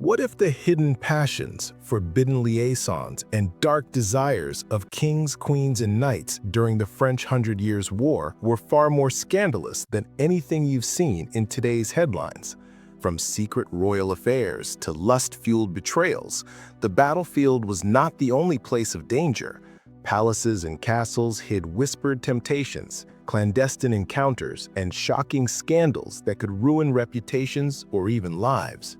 What if the hidden passions, forbidden liaisons, and dark desires of kings, queens, and knights during the French Hundred Years' War were far more scandalous than anything you've seen in today's headlines? From secret royal affairs to lust-fueled betrayals, the battlefield was not the only place of danger. Palaces and castles hid whispered temptations, clandestine encounters, and shocking scandals that could ruin reputations or even lives.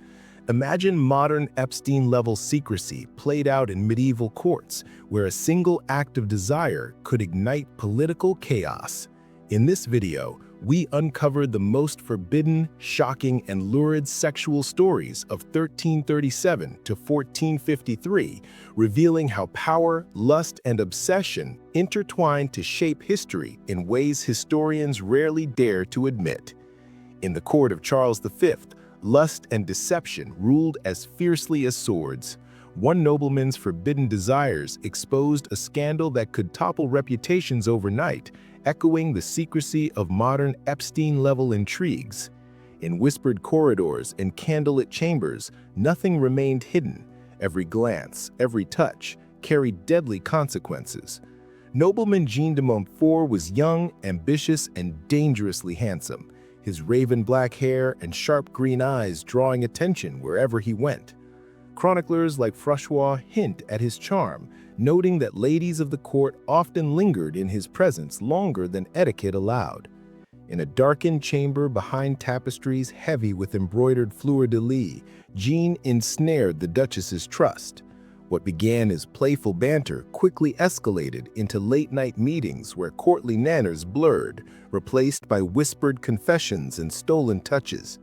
Imagine modern Epstein-level secrecy played out in medieval courts, where a single act of desire could ignite political chaos. In this video, we uncovered the most forbidden, shocking, and lurid sexual stories of 1337 to 1453, revealing how power, lust, and obsession intertwined to shape history in ways historians rarely dare to admit. In the court of Charles V, lust and deception ruled as fiercely as swords. One nobleman's forbidden desires exposed a scandal that could topple reputations overnight, echoing the secrecy of modern Epstein-level intrigues. In whispered corridors and candlelit chambers, nothing remained hidden. Every glance, every touch, carried deadly consequences. Nobleman Jean de Montfort was young, ambitious, and dangerously handsome, his raven black hair and sharp green eyes drawing attention wherever he went. Chroniclers like Francois hint at his charm, noting that ladies of the court often lingered in his presence longer than etiquette allowed. In a darkened chamber behind tapestries heavy with embroidered fleur-de-lis, Jean ensnared the Duchess's trust. What began as playful banter quickly escalated into late-night meetings where courtly manners blurred, replaced by whispered confessions and stolen touches.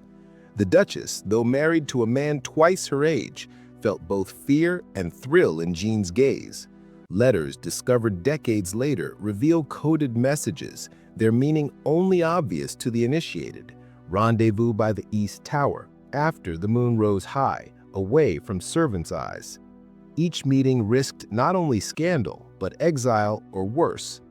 The Duchess, though married to a man twice her age, felt both fear and thrill in Jean's gaze. Letters discovered decades later reveal coded messages, their meaning only obvious to the initiated. Rendezvous by the East Tower, after the moon rose high, away from servants' eyes. Each meeting risked not only scandal, but exile or worse.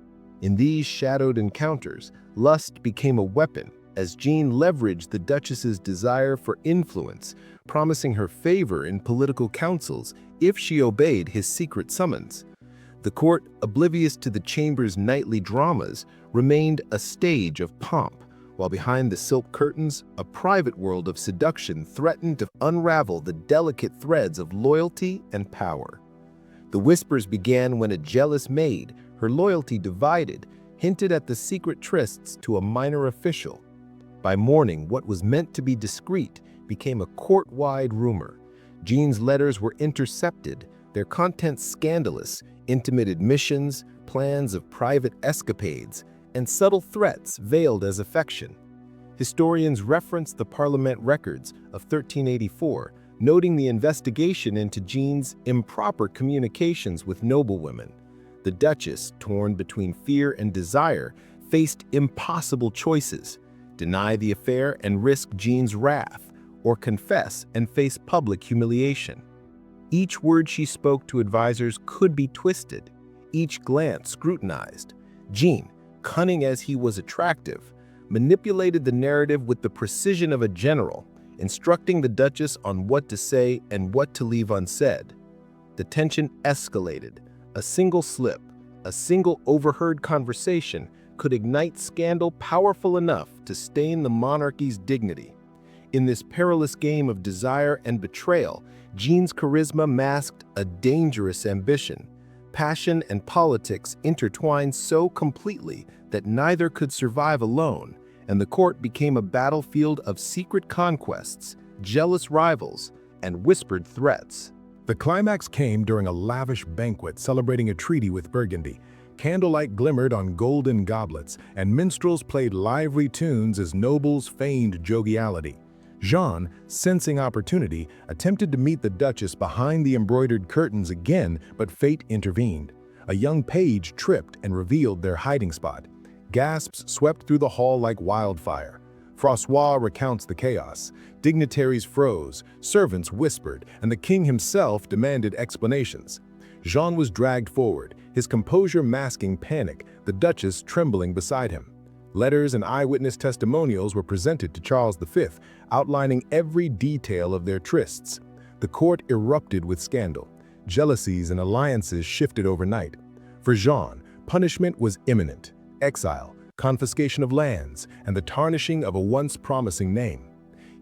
In these shadowed encounters, lust became a weapon, as Jean leveraged the Duchess's desire for influence, promising her favor in political councils if she obeyed his secret summons. The court, oblivious to the chamber's nightly dramas, remained a stage of pomp, while behind the silk curtains, a private world of seduction threatened to unravel the delicate threads of loyalty and power. The whispers began when a jealous maid, her loyalty divided, hinted at the secret trysts to a minor official. By morning, what was meant to be discreet became a court-wide rumor. Jean's letters were intercepted, their contents scandalous, intimate admissions, plans of private escapades, and subtle threats veiled as affection. Historians reference the Parliament records of 1384, noting the investigation into Jean's improper communications with noblewomen. The Duchess, torn between fear and desire, faced impossible choices: deny the affair and risk Jean's wrath, or confess and face public humiliation. Each word she spoke to advisors could be twisted, each glance scrutinized. Jean, cunning as he was attractive, manipulated the narrative with the precision of a general, instructing the Duchess on what to say and what to leave unsaid. The tension escalated. A single slip, a single overheard conversation could ignite scandal powerful enough to stain the monarchy's dignity. In this perilous game of desire and betrayal, Jean's charisma masked a dangerous ambition. Passion and politics intertwined so completely that neither could survive alone, and the court became a battlefield of secret conquests, jealous rivals, and whispered threats. The climax came during a lavish banquet celebrating a treaty with Burgundy. Candlelight glimmered on golden goblets, and minstrels played lively tunes as nobles feigned joviality. Jean, sensing opportunity, attempted to meet the Duchess behind the embroidered curtains again, but fate intervened. A young page tripped and revealed their hiding spot. Gasps swept through the hall like wildfire. Francois recounts the chaos. Dignitaries froze, servants whispered, and the king himself demanded explanations. Jean was dragged forward, his composure masking panic, the Duchess trembling beside him. Letters and eyewitness testimonials were presented to Charles V, outlining every detail of their trysts. The court erupted with scandal. Jealousies and alliances shifted overnight. For Jean, punishment was imminent: exile, confiscation of lands, and the tarnishing of a once promising name.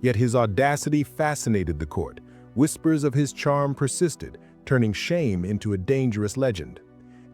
Yet his audacity fascinated the court. Whispers of his charm persisted, turning shame into a dangerous legend.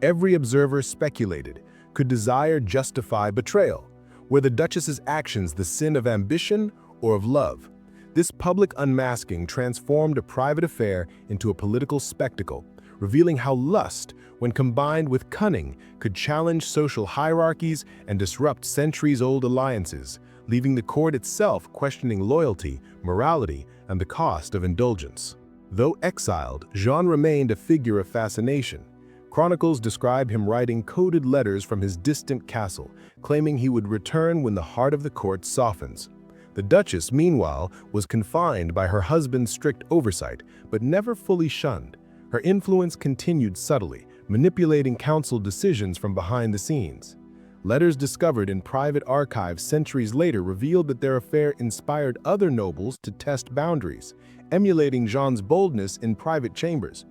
Every observer speculated: could desire justify betrayal? Were the Duchess's actions the sin of ambition or of love? This public unmasking transformed a private affair into a political spectacle, revealing how lust, when combined with cunning, could challenge social hierarchies and disrupt centuries-old alliances, leaving the court itself questioning loyalty, morality, and the cost of indulgence. Though exiled, Jean remained a figure of fascination. Chronicles describe him writing coded letters from his distant castle, claiming he would return when the heart of the court softens. The Duchess, meanwhile, was confined by her husband's strict oversight, but never fully shunned. Her influence continued subtly, manipulating council decisions from behind the scenes. Letters discovered in private archives centuries later revealed that their affair inspired other nobles to test boundaries, emulating Jean's boldness in private chambers.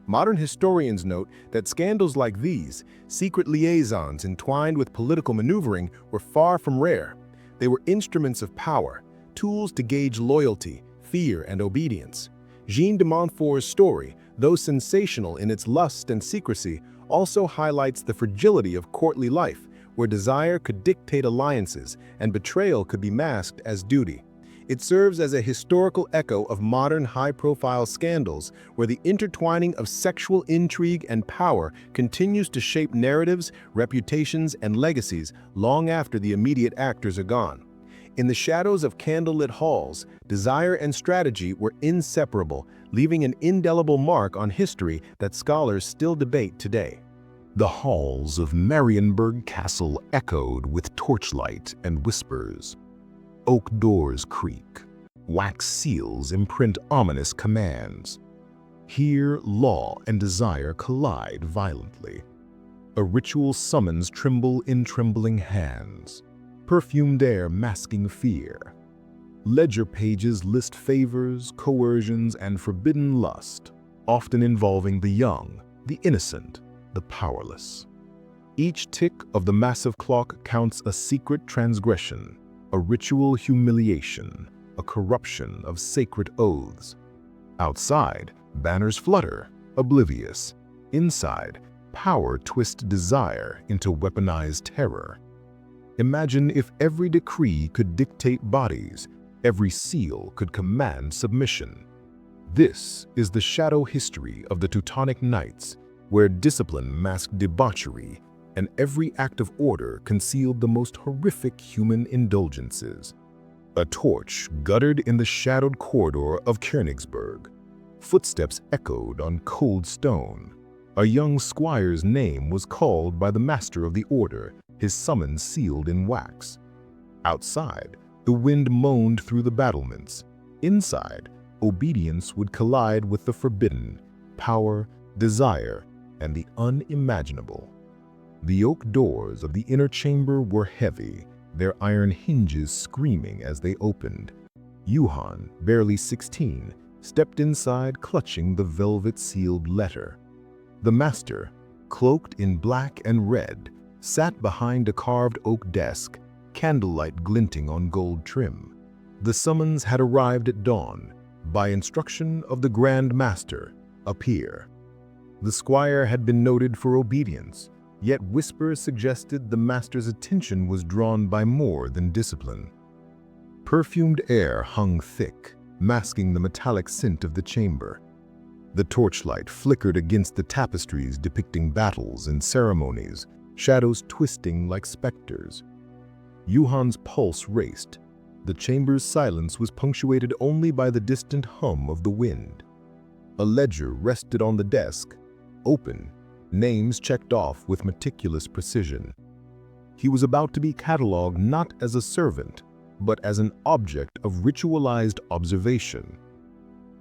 Modern historians note that scandals like these, secret liaisons entwined with political maneuvering, were far from rare. They were instruments of power, tools to gauge loyalty, fear, and obedience. Jean de Montfort's story, though sensational in its lust and secrecy, also highlights the fragility of courtly life, where desire could dictate alliances and betrayal could be masked as duty. It serves as a historical echo of modern high-profile scandals, where the intertwining of sexual intrigue and power continues to shape narratives, reputations, and legacies long after the immediate actors are gone. In the shadows of candlelit halls, desire and strategy were inseparable, leaving an indelible mark on history that scholars still debate today. The halls of Marienburg Castle echoed with torchlight and whispers. Oak doors creak. Wax seals imprint ominous commands. Here, law and desire collide violently. A ritual summons tremble in trembling hands. Perfumed air masking fear. Ledger pages list favors, coercions, and forbidden lust, often involving the young, the innocent, the powerless. Each tick of the massive clock counts a secret transgression, a ritual humiliation, a corruption of sacred oaths. Outside, banners flutter, oblivious. Inside, power twists desire into weaponized terror. Imagine if every decree could dictate bodies, every seal could command submission. This is the shadow history of the Teutonic Knights, where discipline masked debauchery, and every act of order concealed the most horrific human indulgences. A torch guttered in the shadowed corridor of Königsberg. Footsteps echoed on cold stone. A young squire's name was called by the master of the order, his summons sealed in wax. Outside, the wind moaned through the battlements. Inside, obedience would collide with the forbidden, power, desire, and the unimaginable. The oak doors of the inner chamber were heavy, their iron hinges screaming as they opened. Johann, barely 16, stepped inside clutching the velvet-sealed letter. The master, cloaked in black and red, sat behind a carved oak desk, candlelight glinting on gold trim. The summons had arrived at dawn, by instruction of the Grand Master, a peer. The squire had been noted for obedience, yet whispers suggested the master's attention was drawn by more than discipline. Perfumed air hung thick, masking the metallic scent of the chamber. The torchlight flickered against the tapestries depicting battles and ceremonies, shadows twisting like specters. Johann's pulse raced. The chamber's silence was punctuated only by the distant hum of the wind. A ledger rested on the desk, open, names checked off with meticulous precision. He was about to be catalogued not as a servant, but as an object of ritualized observation.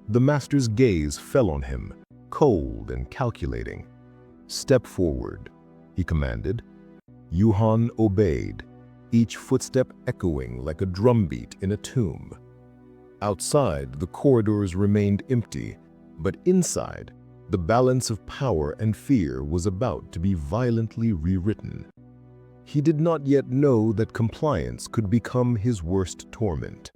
The master's gaze fell on him, cold and calculating. "Step forward," he commanded. Johann obeyed, each footstep echoing like a drumbeat in a tomb. Outside, the corridors remained empty, But inside, the balance of power and fear was about to be violently rewritten. He did not yet know that compliance could become his worst torment.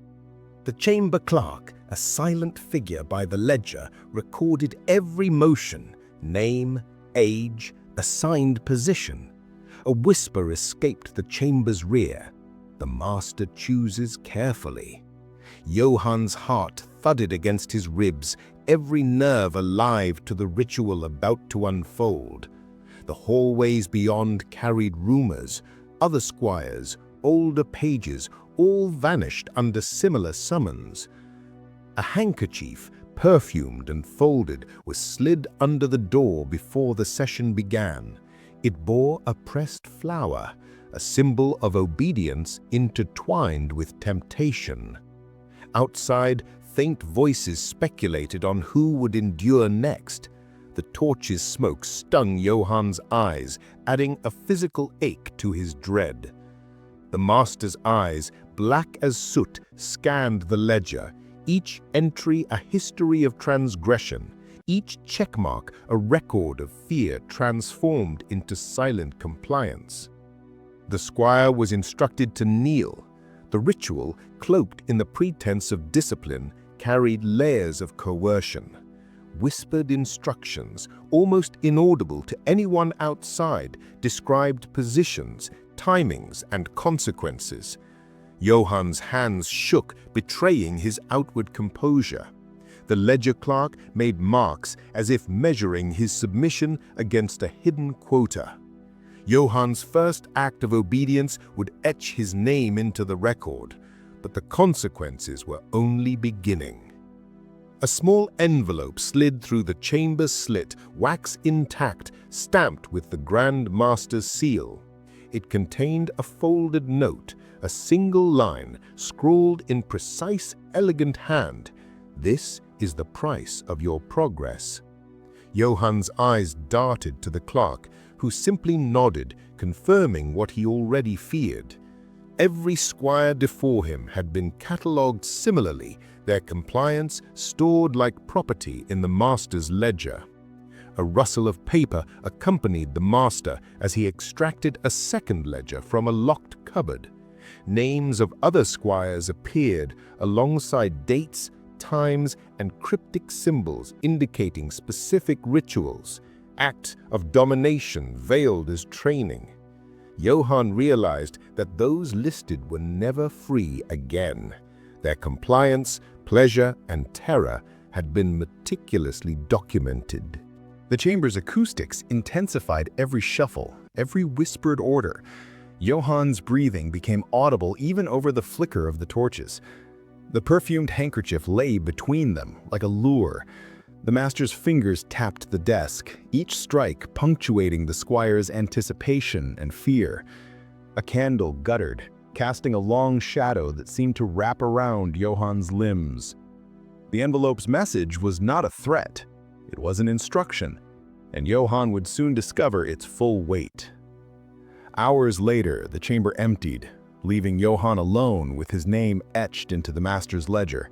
The chamber clerk, a silent figure by the ledger, recorded every motion, name, age, assigned position. A whisper escaped the chamber's rear. The master chooses carefully. Johann's heart thudded against his ribs, every nerve alive to the ritual about to unfold. The hallways beyond carried rumors. Other squires, older pages, all vanished under similar summons. A handkerchief, perfumed and folded, was slid under the door before the session began. It bore a pressed flower, a symbol of obedience intertwined with temptation. Outside, faint voices speculated on who would endure next. The torch's smoke stung Johann's eyes, adding a physical ache to his dread. The master's eyes, black as soot, scanned the ledger, each entry a history of transgression, each checkmark a record of fear transformed into silent compliance. The squire was instructed to kneel. The ritual, cloaked in the pretense of discipline, carried layers of coercion. Whispered instructions, almost inaudible to anyone outside, described positions, timings, and consequences. Johann's hands shook, betraying his outward composure. The ledger clerk made marks as if measuring his submission against a hidden quota. Johann's first act of obedience would etch his name into the record, but the consequences were only beginning. A small envelope slid through the chamber slit, wax intact, stamped with the Grand Master's seal. It contained a folded note, a single line, scrawled in precise, elegant hand. "This is the price of your progress." Johann's eyes darted to the clerk, who simply nodded, confirming what he already feared. Every squire before him had been catalogued similarly, their compliance stored like property in the master's ledger. A rustle of paper accompanied the master as he extracted a second ledger from a locked cupboard. Names of other squires appeared alongside dates, times, and cryptic symbols indicating specific rituals, acts of domination veiled as training. Johann realized that those listed were never free again. Their compliance, pleasure, and terror had been meticulously documented. The chamber's acoustics intensified every shuffle, every whispered order. Johann's breathing became audible even over the flicker of the torches. The perfumed handkerchief lay between them like a lure. The master's fingers tapped the desk, each strike punctuating the squire's anticipation and fear. A candle guttered, casting a long shadow that seemed to wrap around Johann's limbs. The envelope's message was not a threat. It was an instruction, and Johann would soon discover its full weight. Hours later, the chamber emptied, leaving Johann alone with his name etched into the master's ledger.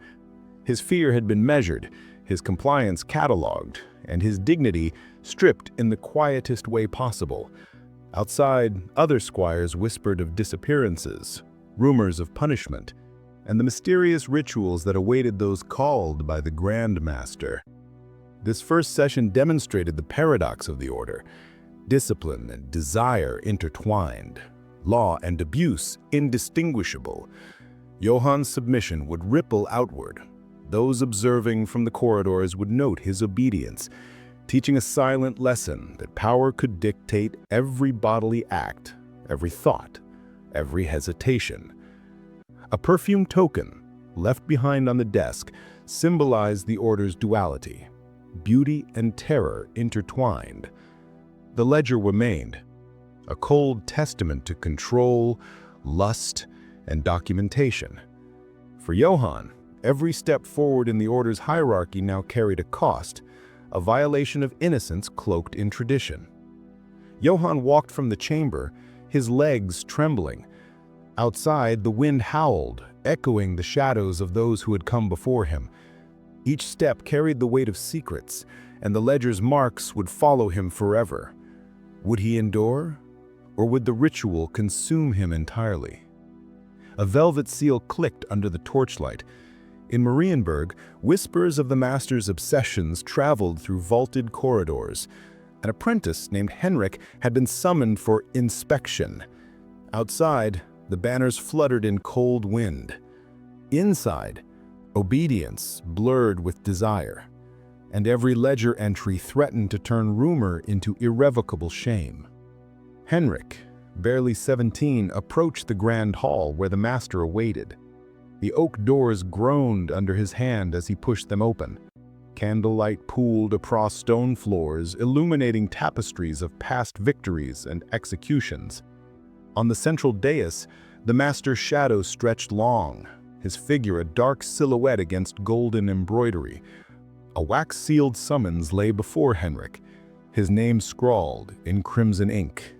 His fear had been measured, his compliance catalogued, and his dignity stripped in the quietest way possible. Outside, other squires whispered of disappearances, rumors of punishment, and the mysterious rituals that awaited those called by the Grand Master. This first session demonstrated the paradox of the order. Discipline and desire intertwined, law and abuse indistinguishable. Johann's submission would ripple outward. Those observing from the corridors would note his obedience, teaching a silent lesson that power could dictate every bodily act, every thought, every hesitation. A perfume token, left behind on the desk, symbolized the order's duality, beauty and terror intertwined. The ledger remained, a cold testament to control, lust, and documentation. For Johann, every step forward in the order's hierarchy now carried a cost, a violation of innocence cloaked in tradition. Johann walked from the chamber, his legs trembling. Outside, the wind howled, echoing the shadows of those who had come before him. Each step carried the weight of secrets, and the ledger's marks would follow him forever. Would he endure, or would the ritual consume him entirely? A velvet seal clicked under the torchlight. In Marienburg, whispers of the master's obsessions traveled through vaulted corridors. An apprentice named Henrik had been summoned for inspection. Outside, the banners fluttered in cold wind. Inside, obedience blurred with desire, and every ledger entry threatened to turn rumor into irrevocable shame. Henrik, barely 17, approached the grand hall where the master awaited. The oak doors groaned under his hand as he pushed them open. Candlelight pooled across stone floors, illuminating tapestries of past victories and executions. On the central dais, the master's shadow stretched long, his figure a dark silhouette against golden embroidery. A wax-sealed summons lay before Henrik, his name scrawled in crimson ink.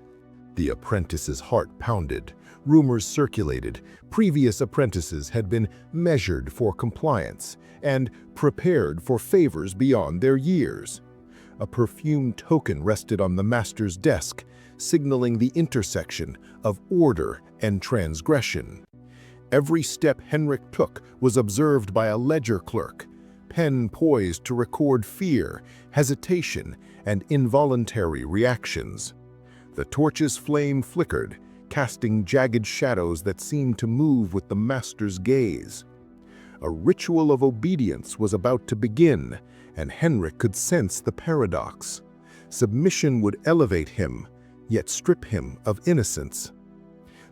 The apprentice's heart pounded. Rumors circulated. Previous apprentices had been measured for compliance and prepared for favors beyond their years. A perfumed token rested on the master's desk, signaling the intersection of order and transgression. Every step Henrik took was observed by a ledger clerk, pen poised to record fear, hesitation, and involuntary reactions. The torch's flame flickered, casting jagged shadows that seemed to move with the master's gaze. A ritual of obedience was about to begin, and Henrik could sense the paradox. Submission would elevate him, yet strip him of innocence.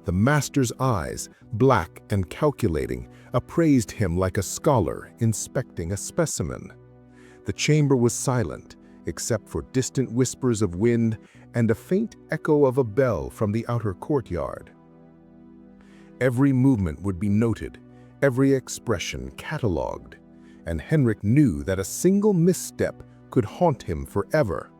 The master's eyes, black and calculating, appraised him like a scholar inspecting a specimen. The chamber was silent, except for distant whispers of wind and a faint echo of a bell from the outer courtyard. Every movement would be noted, every expression catalogued, and Henrik knew that a single misstep could haunt him forever.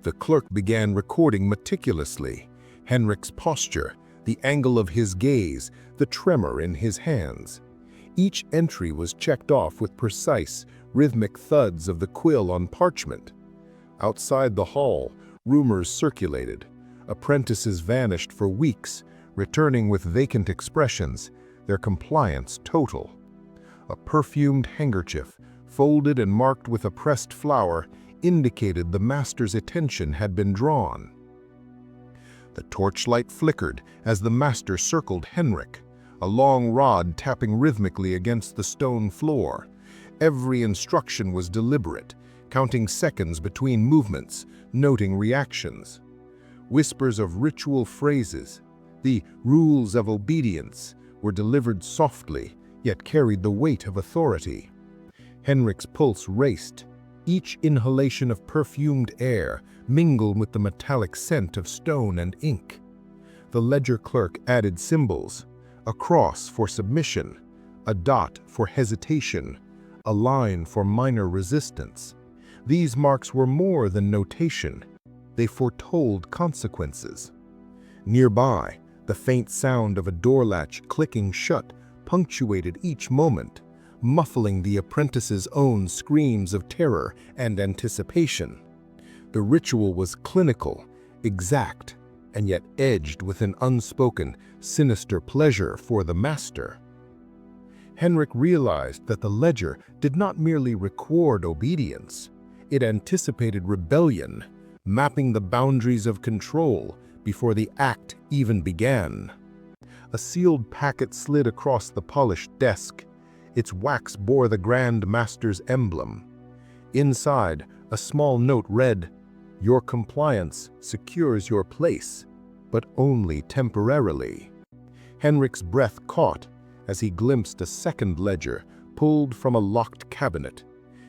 The clerk began recording meticulously, Henrik's posture, the angle of his gaze, the tremor in his hands. Each entry was checked off with precise, rhythmic thuds of the quill on parchment. Outside the hall, rumors circulated. Apprentices vanished for weeks, returning with vacant expressions, their compliance total. A perfumed handkerchief, folded and marked with a pressed flower, indicated the master's attention had been drawn. The torchlight flickered as the master circled Henrik, a long rod tapping rhythmically against the stone floor. Every instruction was deliberate, counting seconds between movements, noting reactions. Whispers of ritual phrases, the rules of obedience, were delivered softly, yet carried the weight of authority. Henrik's pulse raced. Each inhalation of perfumed air mingled with the metallic scent of stone and ink. The ledger clerk added symbols, a cross for submission, a dot for hesitation, a line for minor resistance. These marks were more than notation. They foretold consequences. Nearby, the faint sound of a door latch clicking shut punctuated each moment, muffling the apprentice's own screams of terror and anticipation. The ritual was clinical, exact, and yet edged with an unspoken, sinister pleasure for the master. Henrik realized that the ledger did not merely record obedience. It anticipated rebellion, mapping the boundaries of control before the act even began. A sealed packet slid across the polished desk. Its wax bore the Grand Master's emblem. Inside, a small note read, "Your compliance secures your place, but only temporarily." Henrik's breath caught as he glimpsed a second ledger pulled from a locked cabinet.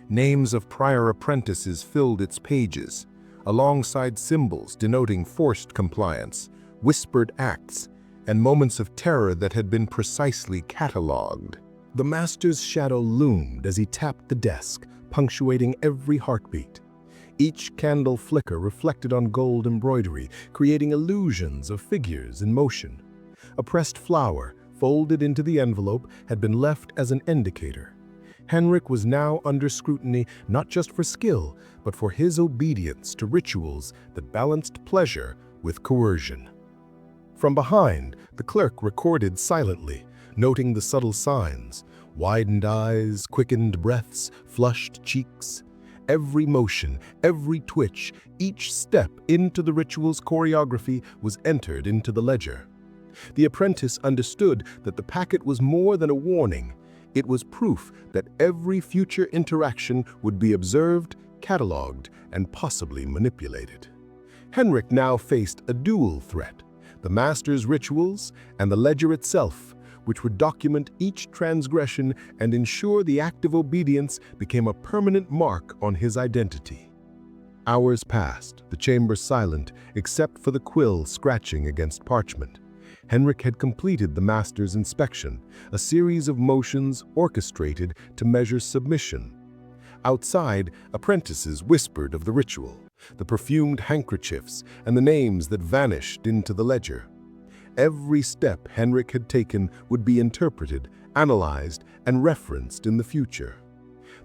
Names of prior apprentices filled its pages, alongside symbols denoting forced compliance, whispered acts, and moments of terror that had been precisely catalogued. The master's shadow loomed as he tapped the desk, punctuating every heartbeat. Each candle flicker reflected on gold embroidery, creating illusions of figures in motion. A pressed flower, folded into the envelope, had been left as an indicator. Henrik was now under scrutiny not just for skill, but for his obedience to rituals that balanced pleasure with coercion. From behind, the clerk recorded silently, noting the subtle signs: widened eyes, quickened breaths, flushed cheeks. Every motion, every twitch, each step into the ritual's choreography was entered into the ledger. The apprentice understood that the packet was more than a warning. It was proof that every future interaction would be observed, catalogued, and possibly manipulated. Henrik now faced a dual threat: the master's rituals and the ledger itself, which would document each transgression and ensure the act of obedience became a permanent mark on his identity. Hours passed, the chamber silent, except for the quill scratching against parchment. Henrik had completed the master's inspection, a series of motions orchestrated to measure submission. Outside, apprentices whispered of the ritual, the perfumed handkerchiefs, and the names that vanished into the ledger. Every step Henrik had taken would be interpreted, analyzed, and referenced in the future.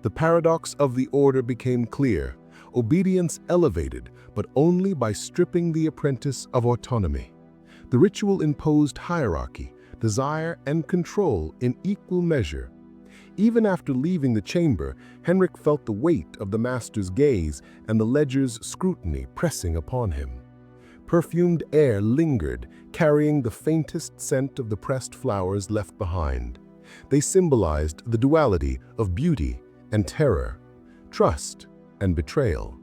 The paradox of the order became clear: obedience elevated, but only by stripping the apprentice of autonomy. The ritual imposed hierarchy, desire, and control in equal measure. Even after leaving the chamber, Henrik felt the weight of the master's gaze and the ledger's scrutiny pressing upon him. Perfumed air lingered, carrying the faintest scent of the pressed flowers left behind. They symbolized the duality of beauty and terror, trust and betrayal.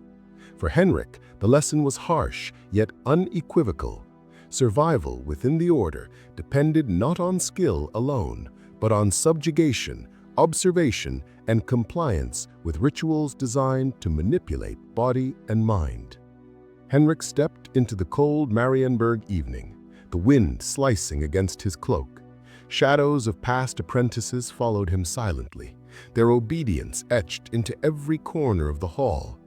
For Henrik, the lesson was harsh, yet unequivocal. Survival within the order depended not on skill alone, but on subjugation, observation, and compliance with rituals designed to manipulate body and mind. Henrik stepped into the cold Marienburg evening, the wind slicing against his cloak. Shadows of past apprentices followed him silently, their obedience etched into every corner of the hall.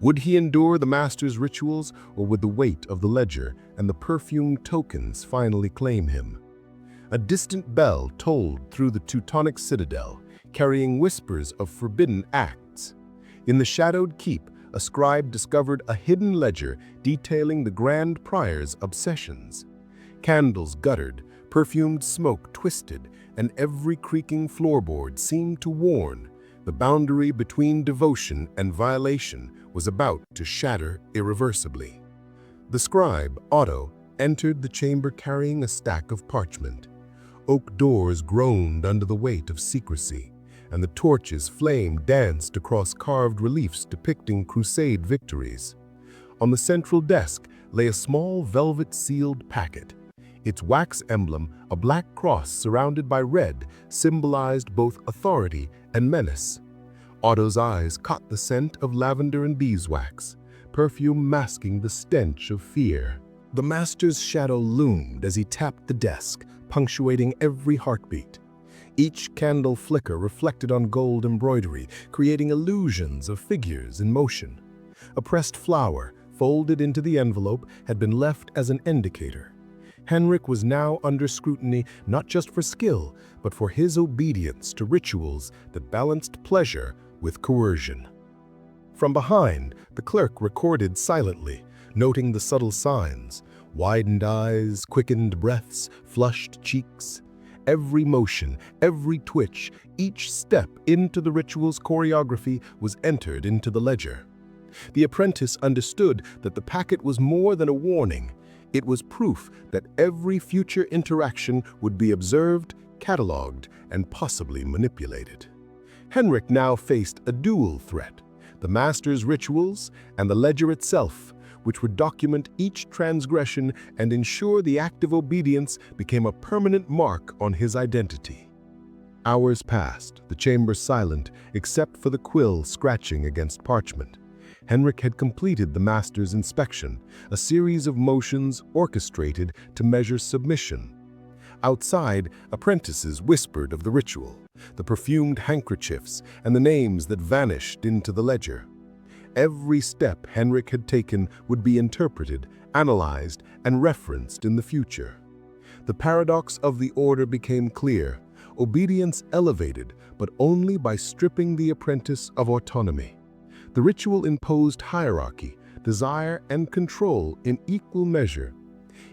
Would he endure the master's rituals, or would the weight of the ledger and the perfumed tokens finally claim him? A distant bell tolled through the Teutonic citadel, carrying whispers of forbidden acts. In the shadowed keep, a scribe discovered a hidden ledger detailing the Grand Prior's obsessions. Candles guttered, perfumed smoke twisted, and every creaking floorboard seemed to warn the boundary between devotion and violation was about to shatter irreversibly. The scribe, Otto, entered the chamber carrying a stack of parchment. Oak doors groaned under the weight of secrecy, and the torch's flame danced across carved reliefs depicting crusade victories. On the central desk lay a small velvet-sealed packet. Its wax emblem, a black cross surrounded by red, symbolized both authority and menace. Otto's eyes caught the scent of lavender and beeswax, perfume masking the stench of fear. The master's shadow loomed as he tapped the desk, punctuating every heartbeat. Each candle flicker reflected on gold embroidery, creating illusions of figures in motion. A pressed flower, folded into the envelope, had been left as an indicator. Henrik was now under scrutiny not just for skill, but for his obedience to rituals that balanced pleasure with coercion. From behind, the clerk recorded silently, noting the subtle signs: widened eyes, quickened breaths, flushed cheeks. Every motion, every twitch, each step into the ritual's choreography was entered into the ledger. The apprentice understood that the packet was more than a warning. It was proof that every future interaction would be observed, catalogued, and possibly manipulated. Henrik now faced a dual threat: the master's rituals and the ledger itself, which would document each transgression and ensure the act of obedience became a permanent mark on his identity. Hours passed, the chamber silent except for the quill scratching against parchment. Henrik had completed the master's inspection, a series of motions orchestrated to measure submission. Outside, apprentices whispered of the ritual, the perfumed handkerchiefs, and the names that vanished into the ledger. Every step Henrik had taken would be interpreted, analyzed, and referenced in the future. The paradox of the order became clear: obedience elevated, but only by stripping the apprentice of autonomy. The ritual imposed hierarchy, desire, and control in equal measure.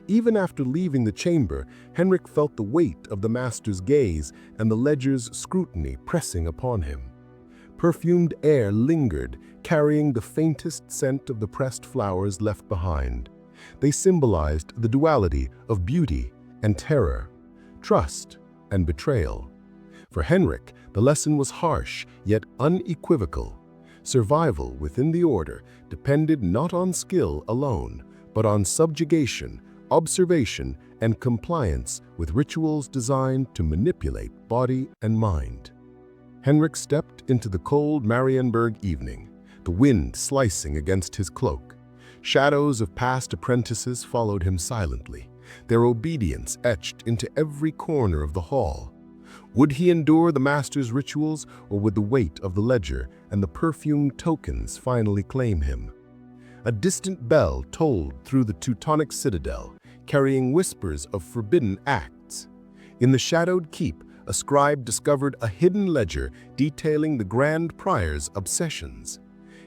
Even after leaving the chamber, Henrik felt the weight of the master's gaze and the ledger's scrutiny pressing upon him. Perfumed air lingered, carrying the faintest scent of the pressed flowers left behind. They symbolized the duality of beauty and terror, trust and betrayal. For Henrik, the lesson was harsh, yet unequivocal. Survival within the order depended not on skill alone, but on subjugation, observation, and compliance with rituals designed to manipulate body and mind. Henrik stepped into the cold Marienburg evening, the wind slicing against his cloak. Shadows of past apprentices followed him silently, their obedience etched into every corner of the hall. Would he endure the master's rituals, or would the weight of the ledger and the perfumed tokens finally claim him? A distant bell tolled through the Teutonic citadel, carrying whispers of forbidden acts. In the shadowed keep, a scribe discovered a hidden ledger detailing the Grand Prior's obsessions.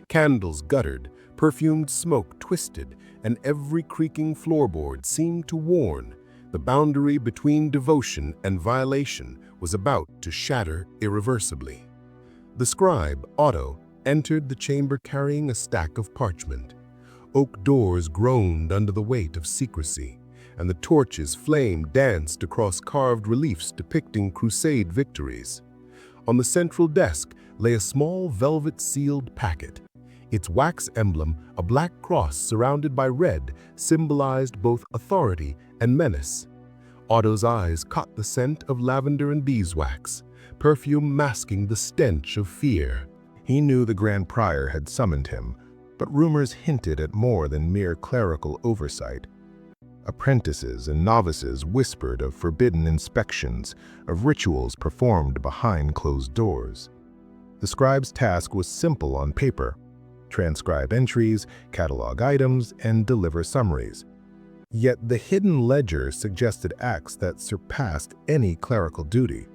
Candles guttered, perfumed smoke twisted, and every creaking floorboard seemed to warn the boundary between devotion and violation was about to shatter irreversibly. The scribe, Otto, entered the chamber carrying a stack of parchment. Oak doors groaned under the weight of secrecy, and the torch's flame danced across carved reliefs depicting crusade victories. On the central desk lay a small velvet-sealed packet. Its wax emblem, a black cross surrounded by red, symbolized both authority and menace. Otto's eyes caught the scent of lavender and beeswax, perfume masking the stench of fear. He knew the Grand Prior had summoned him, but rumors hinted at more than mere clerical oversight. Apprentices and novices whispered of forbidden inspections, of rituals performed behind closed doors. The scribe's task was simple on paper: transcribe entries, catalog items, and deliver summaries. Yet the hidden ledger suggested acts that surpassed any clerical duty.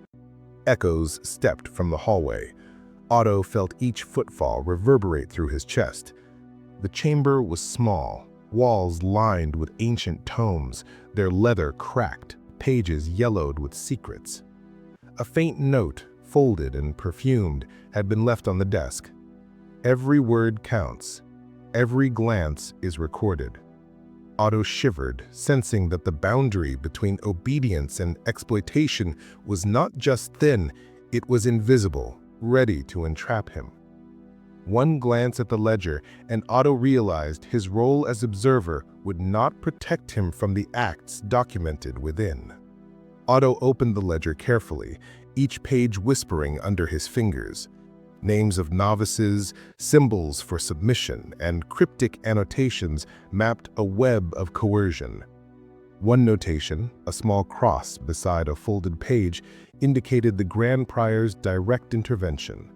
Echoes stepped from the hallway. Otto felt each footfall reverberate through his chest. The chamber was small, walls lined with ancient tomes, their leather cracked, pages yellowed with secrets. A faint note, folded and perfumed, had been left on the desk. Every word counts. Every glance is recorded. Otto shivered, sensing that the boundary between obedience and exploitation was not just thin, it was invisible, ready to entrap him. One glance at the ledger, and Otto realized his role as observer would not protect him from the acts documented within. Otto opened the ledger carefully, each page whispering under his fingers. Names of novices, symbols for submission, and cryptic annotations mapped a web of coercion. One notation, a small cross beside a folded page, indicated the Grand Prior's direct intervention.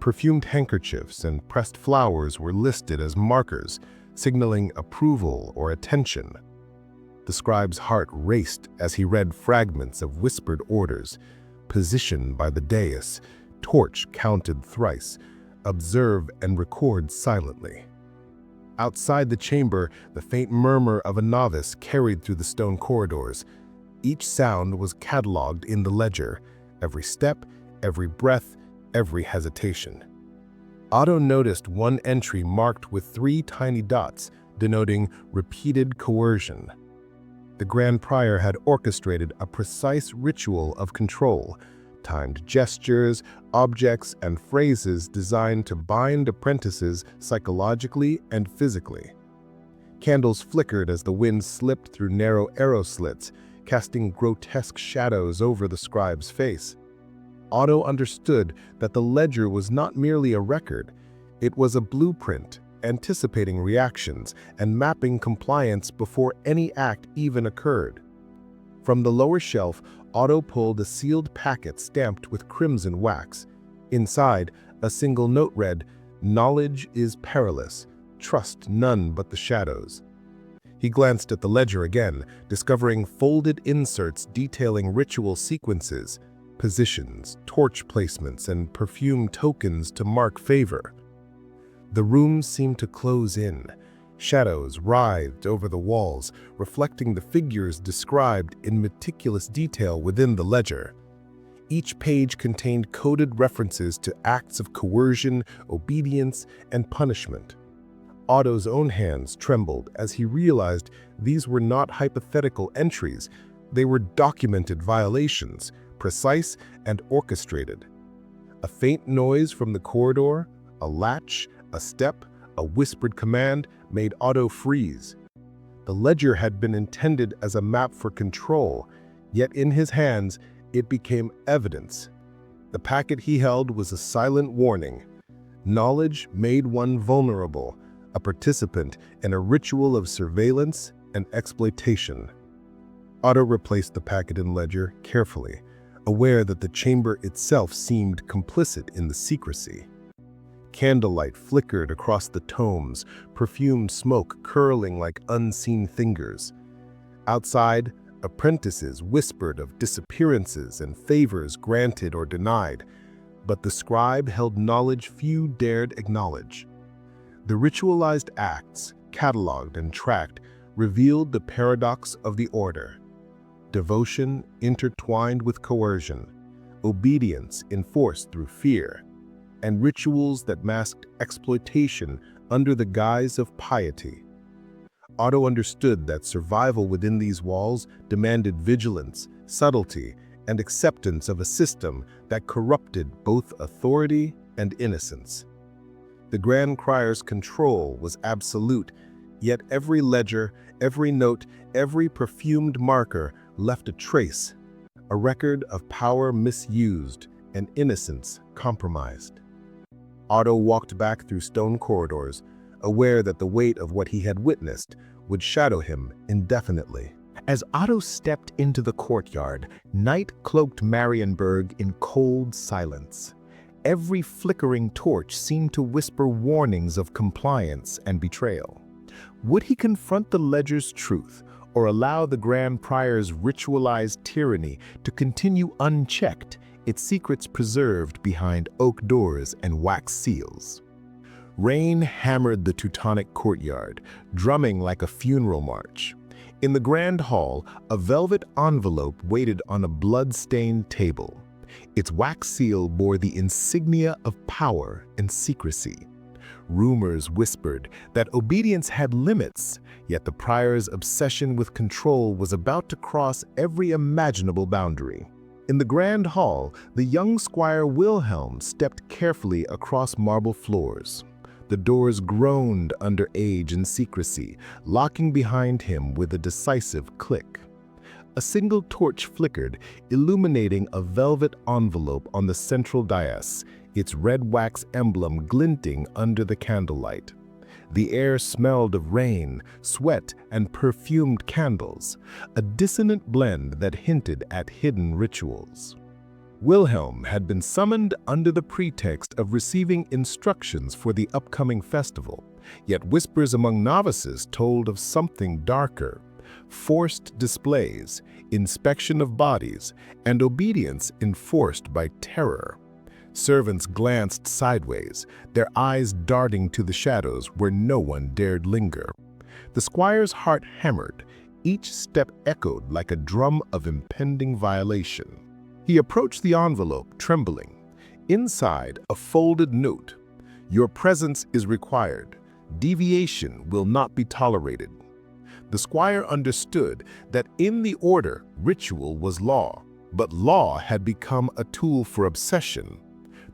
Perfumed handkerchiefs and pressed flowers were listed as markers, signaling approval or attention. The scribe's heart raced as he read fragments of whispered orders: position by the dais, torch counted thrice, observe and record silently. Outside the chamber, the faint murmur of a novice carried through the stone corridors. Each sound was catalogued in the ledger, every step, every breath, every hesitation. Otto noticed one entry marked with 3 tiny dots, denoting repeated coercion. The Grand Prior had orchestrated a precise ritual of control, timed gestures, objects, and phrases designed to bind apprentices psychologically and physically. Candles flickered as the wind slipped through narrow arrow slits, casting grotesque shadows over the scribe's face. Otto understood that the ledger was not merely a record, it was a blueprint, anticipating reactions and mapping compliance before any act even occurred. From the lower shelf, Otto pulled a sealed packet stamped with crimson wax. Inside, a single note read, "Knowledge is perilous. Trust none but the shadows." He glanced at the ledger again, discovering folded inserts detailing ritual sequences. positions, torch placements, and perfume tokens to mark favor. The room seemed to close in. Shadows writhed over the walls, reflecting the figures described in meticulous detail within the ledger. Each page contained coded references to acts of coercion, obedience, and punishment. Otto's own hands trembled as he realized these were not hypothetical entries. They were documented violations, precise and orchestrated. A faint noise from the corridor, a latch, a step, a whispered command made Otto freeze. The ledger had been intended as a map for control, yet in his hands it became evidence. The packet he held was a silent warning. Knowledge made one vulnerable, a participant in a ritual of surveillance and exploitation. Otto replaced the packet in ledger carefully, aware that the chamber itself seemed complicit in the secrecy. Candlelight flickered across the tomes, perfumed smoke curling like unseen fingers. Outside, apprentices whispered of disappearances and favors granted or denied, but the scribe held knowledge few dared acknowledge. The ritualized acts, cataloged and tracked, revealed the paradox of the order. Devotion intertwined with coercion, obedience enforced through fear, and rituals that masked exploitation under the guise of piety. Otto understood that survival within these walls demanded vigilance, subtlety, and acceptance of a system that corrupted both authority and innocence. The Grand Crier's control was absolute, yet every ledger, every note, every perfumed marker left a trace, a record of power misused and innocence compromised. Otto walked back through stone corridors, aware that the weight of what he had witnessed would shadow him indefinitely. As Otto stepped into the courtyard, night cloaked Marienburg in cold silence. Every flickering torch seemed to whisper warnings of compliance and betrayal. Would he confront the ledger's truth, or allow the Grand Prior's ritualized tyranny to continue unchecked, its secrets preserved behind oak doors and wax seals? Rain hammered the Teutonic courtyard, drumming like a funeral march. In the grand hall, a velvet envelope waited on a blood-stained table. Its wax seal bore the insignia of power and secrecy. Rumors whispered that obedience had limits, yet the prior's obsession with control was about to cross every imaginable boundary. In the grand hall, the young Squire Wilhelm stepped carefully across marble floors. The doors groaned under age and secrecy, locking behind him with a decisive click. A single torch flickered, illuminating a velvet envelope on the central dais, its red wax emblem glinting under the candlelight. The air smelled of rain, sweat, and perfumed candles, a dissonant blend that hinted at hidden rituals. Wilhelm had been summoned under the pretext of receiving instructions for the upcoming festival, yet whispers among novices told of something darker: forced displays, inspection of bodies, and obedience enforced by terror. Servants glanced sideways, their eyes darting to the shadows where no one dared linger. The squire's heart hammered, each step echoed like a drum of impending violation. He approached the envelope, trembling. Inside, a folded note: "Your presence is required. Deviation will not be tolerated." The squire understood that in the order, ritual was law, but law had become a tool for obsession.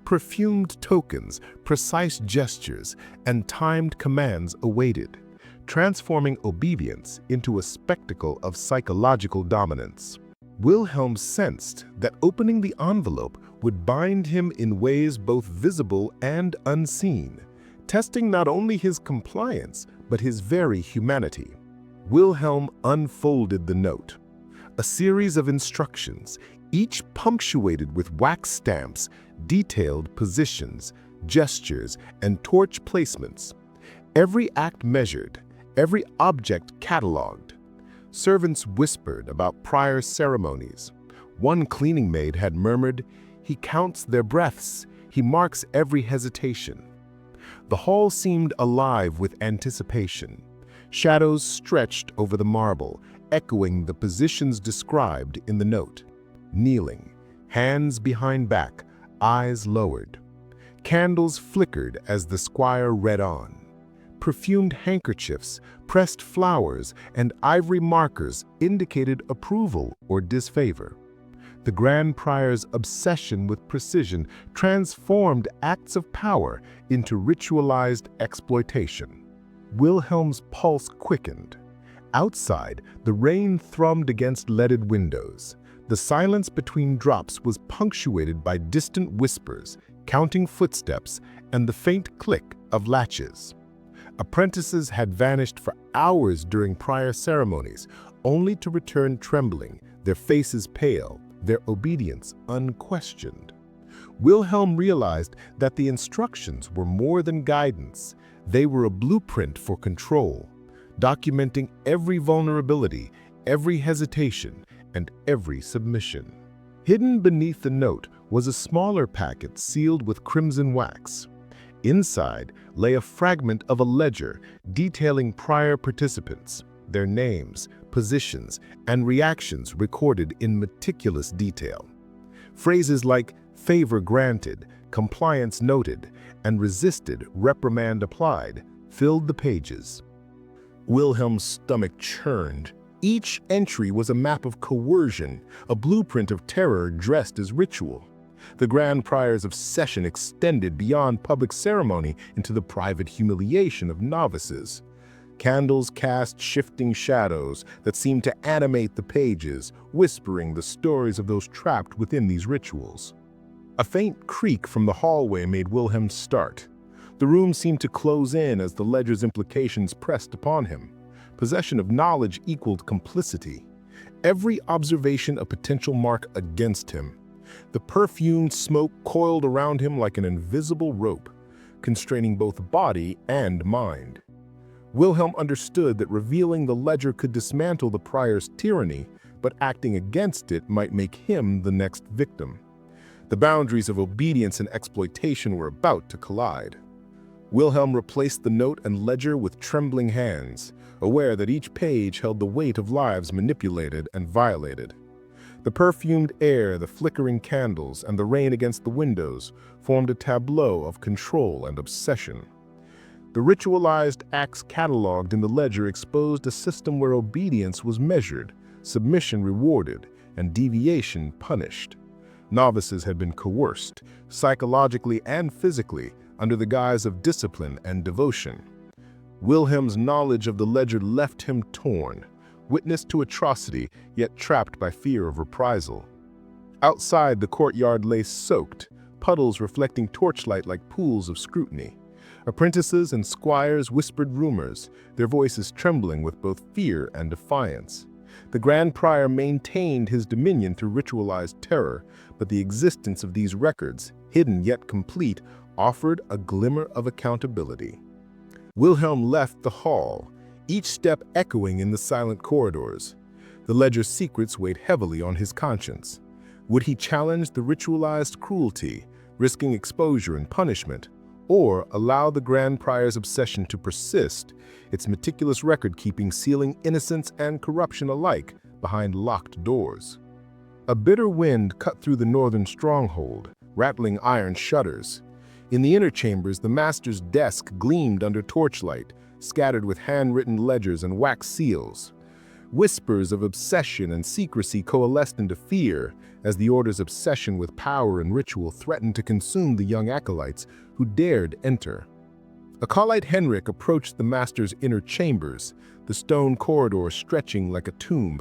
Perfumed tokens, precise gestures, and timed commands awaited, transforming obedience into a spectacle of psychological dominance. Wilhelm sensed that opening the envelope would bind him in ways both visible and unseen, testing not only his compliance, but his very humanity. Wilhelm unfolded the note. A series of instructions, each punctuated with wax stamps, detailed positions, gestures, and torch placements. Every act measured, every object catalogued. Servants whispered about prior ceremonies, One cleaning maid had murmured, "He counts their breaths, he marks every hesitation." The hall seemed alive with anticipation. Shadows stretched over the marble, echoing the positions described in the note. Kneeling, hands behind back, eyes lowered. Candles flickered as the squire read on. Perfumed handkerchiefs, pressed flowers, and ivory markers indicated approval or disfavor. The Grand Prior's obsession with precision transformed acts of power into ritualized exploitation. Wilhelm's pulse quickened. Outside, the rain thrummed against leaded windows. The silence between drops was punctuated by distant whispers, counting footsteps, and the faint click of latches. Apprentices had vanished for hours during prior ceremonies, only to return trembling, their faces pale, their obedience unquestioned. Wilhelm realized that the instructions were more than guidance. They were a blueprint for control, documenting every vulnerability, every hesitation, and every submission. Hidden beneath the note was a smaller packet sealed with crimson wax. Inside lay a fragment of a ledger detailing prior participants, their names, positions, and reactions recorded in meticulous detail. Phrases like "favor granted," "compliance noted," and "resisted, reprimand applied" filled the pages. Wilhelm's stomach churned. Each entry was a map of coercion, a blueprint of terror dressed as ritual. The Grand Prior's obsession extended beyond public ceremony into the private humiliation of novices. Candles cast shifting shadows that seemed to animate the pages, whispering the stories of those trapped within these rituals. A faint creak from the hallway made Wilhelm start. The room seemed to close in as the ledger's implications pressed upon him. Possession of knowledge equaled complicity. Every observation a potential mark against him. The perfumed smoke coiled around him like an invisible rope, constraining both body and mind. Wilhelm understood that revealing the ledger could dismantle the prior's tyranny, but acting against it might make him the next victim. The boundaries of obedience and exploitation were about to collide. Wilhelm replaced the note and ledger with trembling hands, aware that each page held the weight of lives manipulated and violated. The perfumed air, the flickering candles, and the rain against the windows formed a tableau of control and obsession. The ritualized acts cataloged in the ledger exposed a system where obedience was measured, submission rewarded, and deviation punished. Novices had been coerced, psychologically and physically, under the guise of discipline and devotion. Wilhelm's knowledge of the ledger left him torn, witness to atrocity, yet trapped by fear of reprisal. Outside, the courtyard lay soaked, puddles reflecting torchlight like pools of scrutiny. Apprentices and squires whispered rumors, their voices trembling with both fear and defiance. The Grand Prior maintained his dominion through ritualized terror, but the existence of these records, hidden yet complete, offered a glimmer of accountability. Wilhelm left the hall, each step echoing in the silent corridors. The ledger's secrets weighed heavily on his conscience. Would he challenge the ritualized cruelty, risking exposure and punishment, or allow the Grand Prior's obsession to persist, its meticulous record-keeping sealing innocence and corruption alike behind locked doors? A bitter wind cut through the northern stronghold, rattling iron shutters. In the inner chambers, the master's desk gleamed under torchlight, scattered with handwritten ledgers and wax seals. Whispers of obsession and secrecy coalesced into fear as the order's obsession with power and ritual threatened to consume the young acolytes who dared enter. Acolyte Henrik approached the master's inner chambers, the stone corridor stretching like a tomb.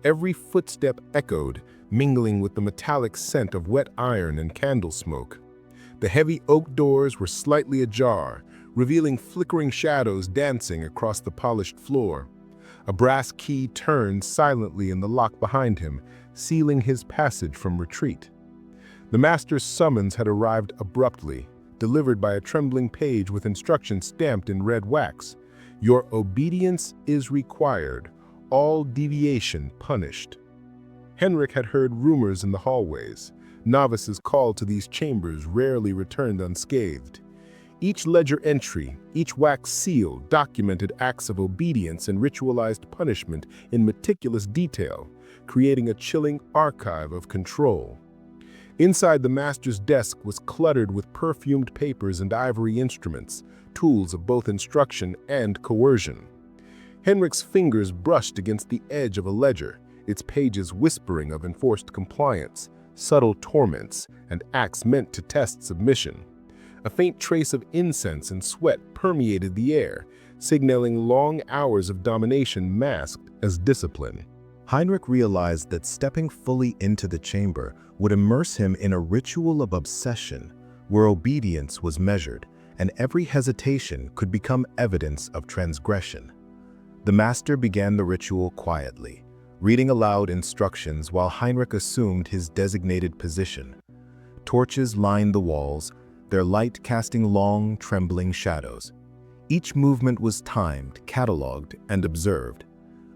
Every footstep echoed, mingling with the metallic scent of wet iron and candle smoke. The heavy oak doors were slightly ajar, revealing flickering shadows dancing across the polished floor. A brass key turned silently in the lock behind him, sealing his passage from retreat. The master's summons had arrived abruptly, delivered by a trembling page with instructions stamped in red wax. Your obedience is required, all deviation punished. Henrik had heard rumors in the hallways. Novices called to these chambers rarely returned unscathed. Each ledger entry, each wax seal documented acts of obedience and ritualized punishment in meticulous detail, creating a chilling archive of control. Inside the master's desk was cluttered with perfumed papers and ivory instruments, tools of both instruction and coercion. Henrik's fingers brushed against the edge of a ledger, its pages whispering of enforced compliance, subtle torments, and acts meant to test submission. A faint trace of incense and sweat permeated the air, signaling long hours of domination masked as discipline. Heinrich realized that stepping fully into the chamber would immerse him in a ritual of obsession, where obedience was measured, and every hesitation could become evidence of transgression. The master began the ritual quietly, reading aloud instructions while Heinrich assumed his designated position. Torches lined the walls, their light casting long, trembling shadows. Each movement was timed, catalogued, and observed.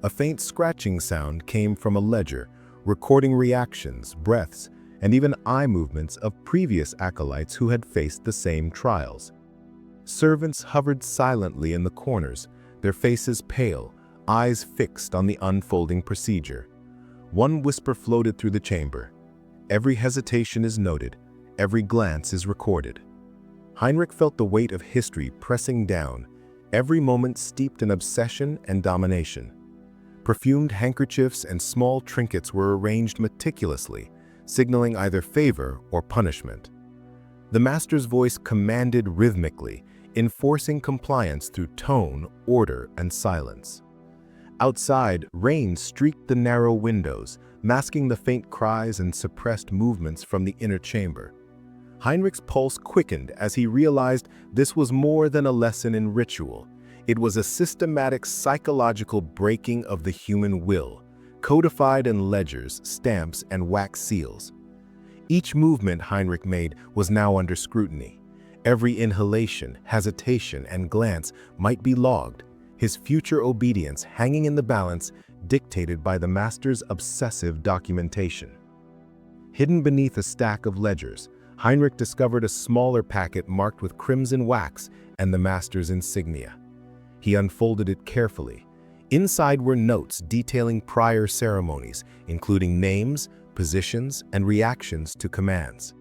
A faint scratching sound came from a ledger, recording reactions, breaths, and even eye movements of previous acolytes who had faced the same trials. Servants hovered silently in the corners, their faces pale, eyes fixed on the unfolding procedure. One whisper floated through the chamber. Every hesitation is noted, every glance is recorded. Heinrich felt the weight of history pressing down, every moment steeped in obsession and domination. Perfumed handkerchiefs and small trinkets were arranged meticulously, signaling either favor or punishment. The master's voice commanded rhythmically, enforcing compliance through tone, order, and silence. Outside, rain streaked the narrow windows, masking the faint cries and suppressed movements from the inner chamber. Heinrich's pulse quickened as he realized this was more than a lesson in ritual. It was a systematic psychological breaking of the human will, codified in ledgers, stamps, and wax seals. Each movement Heinrich made was now under scrutiny. Every inhalation, hesitation, and glance might be logged, his future obedience hanging in the balance dictated by the master's obsessive documentation. Hidden beneath a stack of ledgers, Heinrich discovered a smaller packet marked with crimson wax and the master's insignia. He unfolded it carefully. Inside were notes detailing prior ceremonies, including names, positions, and reactions to commands.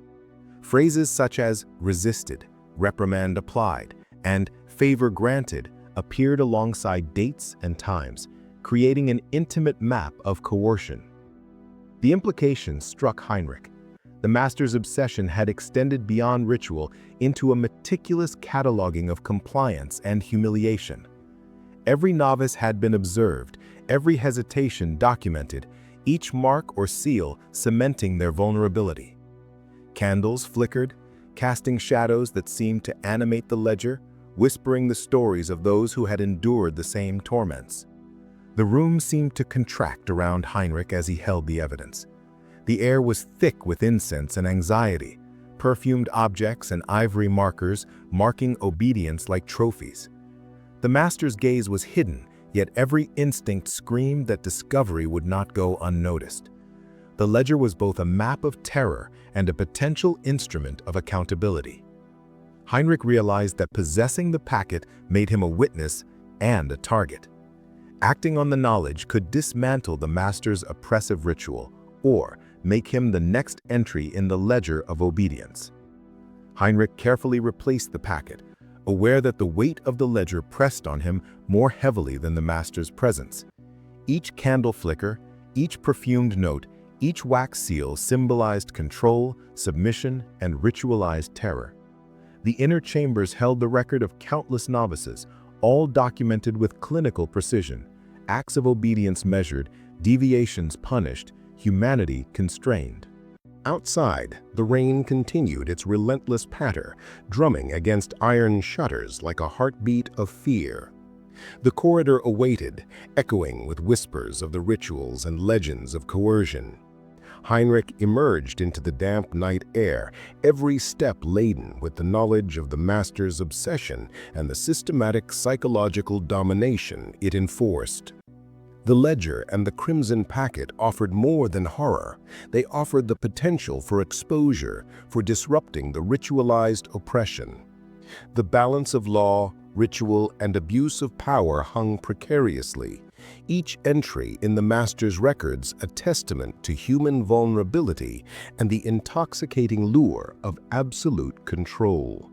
Phrases such as resisted, reprimand applied, and favor granted appeared alongside dates and times, creating an intimate map of coercion. The implications struck Heinrich. The master's obsession had extended beyond ritual into a meticulous cataloging of compliance and humiliation. Every novice had been observed, every hesitation documented, each mark or seal cementing their vulnerability. Candles flickered, casting shadows that seemed to animate the ledger, whispering the stories of those who had endured the same torments. The room seemed to contract around Heinrich as he held the evidence. The air was thick with incense and anxiety, perfumed objects and ivory markers marking obedience like trophies. The master's gaze was hidden, yet every instinct screamed that discovery would not go unnoticed. The ledger was both a map of terror and a potential instrument of accountability. Heinrich realized that possessing the packet made him a witness and a target. Acting on the knowledge could dismantle the master's oppressive ritual or make him the next entry in the ledger of obedience. Heinrich carefully replaced the packet, aware that the weight of the ledger pressed on him more heavily than the master's presence. Each candle flicker, each perfumed note, each wax seal symbolized control, submission, and ritualized terror. The inner chambers held the record of countless novices, all documented with clinical precision, acts of obedience measured, deviations punished, humanity constrained. Outside, the rain continued its relentless patter, drumming against iron shutters like a heartbeat of fear. The corridor awaited, echoing with whispers of the rituals and legends of coercion. Heinrich emerged into the damp night air, every step laden with the knowledge of the master's obsession and the systematic psychological domination it enforced. The ledger and the crimson packet offered more than horror. They offered the potential for exposure, for disrupting the ritualized oppression. The balance of law, ritual, and abuse of power hung precariously, each entry in the master's records a testament to human vulnerability and the intoxicating lure of absolute control.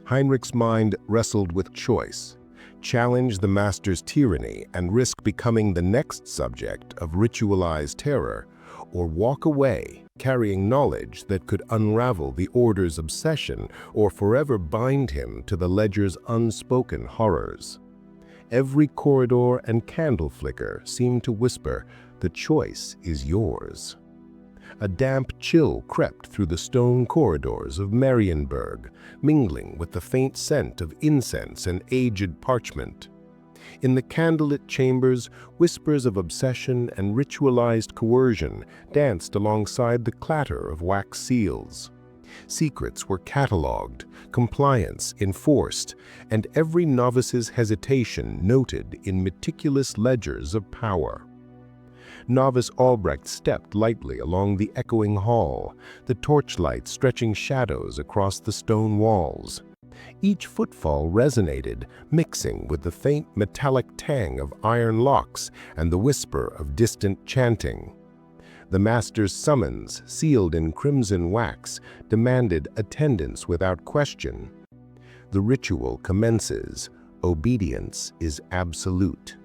Heinrich's mind wrestled with choice: challenge the master's tyranny and risk becoming the next subject of ritualized terror, or walk away, carrying knowledge that could unravel the Order's obsession or forever bind him to the ledger's unspoken horrors. Every corridor and candle flicker seemed to whisper, "The choice is yours." A damp chill crept through the stone corridors of Marienburg, mingling with the faint scent of incense and aged parchment. In the candlelit chambers, whispers of obsession and ritualized coercion danced alongside the clatter of wax seals. Secrets were catalogued, compliance enforced, and every novice's hesitation noted in meticulous ledgers of power. Novice Albrecht stepped lightly along the echoing hall, the torchlight stretching shadows across the stone walls. Each footfall resonated, mixing with the faint metallic tang of iron locks and the whisper of distant chanting. The master's summons, sealed in crimson wax, demanded attendance without question. The ritual commences. Obedience is absolute.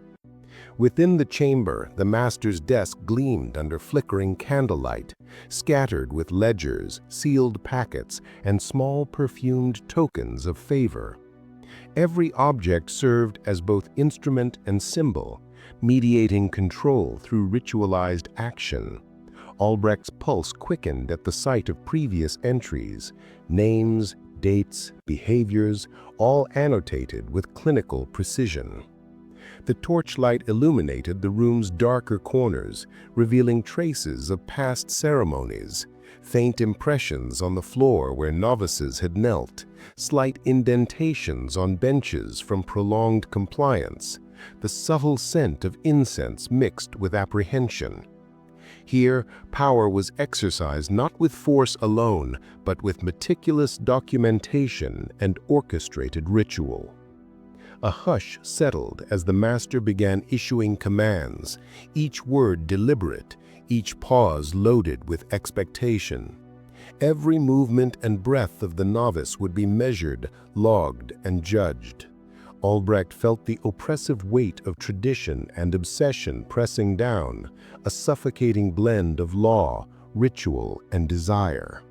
Within the chamber, the master's desk gleamed under flickering candlelight, scattered with ledgers, sealed packets, and small perfumed tokens of favor. Every object served as both instrument and symbol, mediating control through ritualized action. Albrecht's pulse quickened at the sight of previous entries, names, dates, behaviors, all annotated with clinical precision. The torchlight illuminated the room's darker corners, revealing traces of past ceremonies, faint impressions on the floor where novices had knelt, slight indentations on benches from prolonged compliance, the subtle scent of incense mixed with apprehension. Here, power was exercised not with force alone, but with meticulous documentation and orchestrated ritual. A hush settled as the master began issuing commands, each word deliberate, each pause loaded with expectation. Every movement and breath of the novice would be measured, logged, and judged. Albrecht felt the oppressive weight of tradition and obsession pressing down, a suffocating blend of law, ritual, and desire.